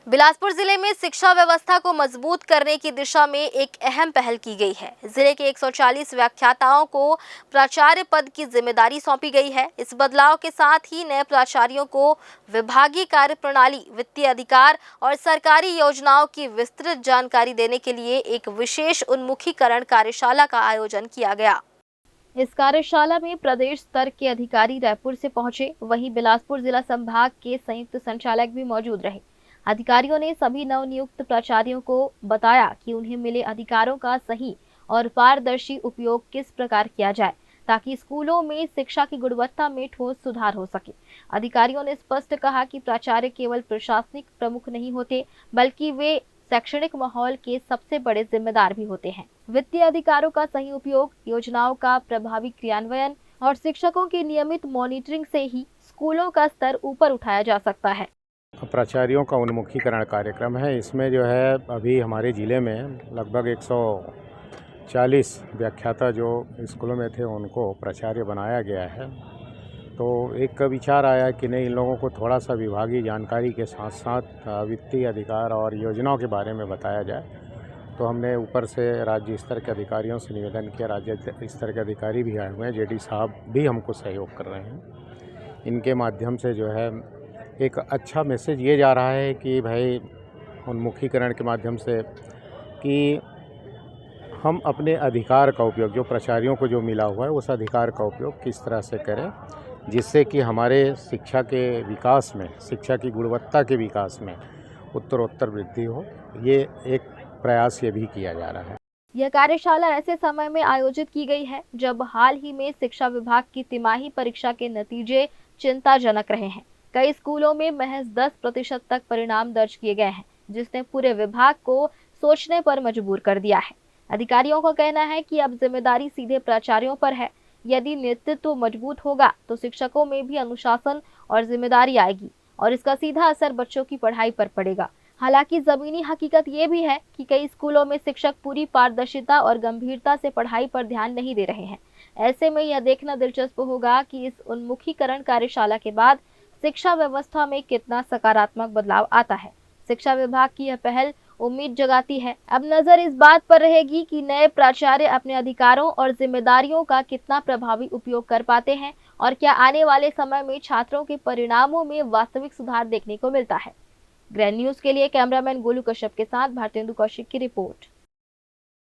बिलासपुर जिले में शिक्षा व्यवस्था को मजबूत करने की दिशा में एक अहम पहल की गई है। जिले के 140 व्याख्याताओं को प्राचार्य पद की जिम्मेदारी सौंपी गई है। इस बदलाव के साथ ही नए प्राचार्यों को विभागीय कार्य प्रणाली, वित्तीय अधिकार और सरकारी योजनाओं की विस्तृत जानकारी देने के लिए एक विशेष उन्मुखीकरण कार्यशाला का आयोजन किया गया। इस कार्यशाला में प्रदेश स्तर के अधिकारी रायपुर से पहुंचे, वहीं बिलासपुर जिला संभाग के संयुक्त संचालक भी मौजूद रहे। अधिकारियों ने सभी नवनियुक्त प्राचार्यों को बताया कि उन्हें मिले अधिकारों का सही और पारदर्शी उपयोग किस प्रकार किया जाए ताकि स्कूलों में शिक्षा की गुणवत्ता में ठोस सुधार हो सके। अधिकारियों ने स्पष्ट कहा कि प्राचार्य केवल प्रशासनिक प्रमुख नहीं होते, बल्कि वे शैक्षणिक माहौल के सबसे बड़े जिम्मेदार भी होते हैं। वित्तीय अधिकारों का सही उपयोग, योजनाओं का प्रभावी क्रियान्वयन और शिक्षकों की नियमित मॉनिटरिंग से ही स्कूलों का स्तर ऊपर उठाया जा सकता है। प्राचार्यों का उन्मुखीकरण कार्यक्रम है। इसमें जो है अभी हमारे ज़िले में लगभग 140 व्याख्याता जो स्कूलों में थे उनको प्राचार्य बनाया गया है। तो एक विचार आया कि नहीं, इन लोगों को थोड़ा सा विभागीय जानकारी के साथ साथ वित्तीय अधिकार और योजनाओं के बारे में बताया जाए। तो हमने ऊपर से राज्य स्तर के अधिकारियों से निवेदन किया। राज्य स्तर के अधिकारी भी आए हुए हैं, जेडी साहब भी हमको सहयोग कर रहे हैं। इनके माध्यम से जो है एक अच्छा मैसेज ये जा रहा है कि भाई उन्मुखीकरण के माध्यम से कि हम अपने अधिकार का उपयोग, जो प्राचार्यों को जो मिला हुआ है, उस अधिकार का उपयोग किस तरह से करें जिससे कि हमारे शिक्षा के विकास में, शिक्षा की गुणवत्ता के विकास में उत्तरोत्तर वृद्धि हो। ये एक प्रयास ये भी किया जा रहा है। यह कार्यशाला ऐसे समय में आयोजित की गई है जब हाल ही में शिक्षा विभाग की तिमाही परीक्षा के नतीजे चिंताजनक रहे हैं। कई स्कूलों में महज 10% तक परिणाम दर्ज किए गए हैं, जिसने पूरे विभाग को सोचने पर मजबूर कर दिया है। अधिकारियों का कहना है कि अब जिम्मेदारी सीधे प्राचार्यों पर है। यदि नेतृत्व मजबूत होगा तो शिक्षकों में भी अनुशासन और जिम्मेदारी आएगी और इसका सीधा असर बच्चों की पढ़ाई पर पड़ेगा। हालांकि जमीनी हकीकत ये भी है कि कई स्कूलों में शिक्षक पूरी पारदर्शिता और गंभीरता से पढ़ाई पर ध्यान नहीं दे रहे हैं। ऐसे में यह देखना दिलचस्प होगा कि इस उन्मुखीकरण कार्यशाला के बाद शिक्षा व्यवस्था में कितना सकारात्मक बदलाव आता है। शिक्षा विभाग की यह पहल उम्मीद जगाती है। अब नजर इस बात पर रहेगी कि नए प्राचार्य अपने अधिकारों और जिम्मेदारियों का कितना प्रभावी उपयोग कर पाते हैं और क्या आने वाले समय में छात्रों के परिणामों में वास्तविक सुधार देखने को मिलता है। ग्रैंड न्यूज के लिए कैमरामैन गोलू कश्यप के साथ भारतेंदु कौशिक की रिपोर्ट।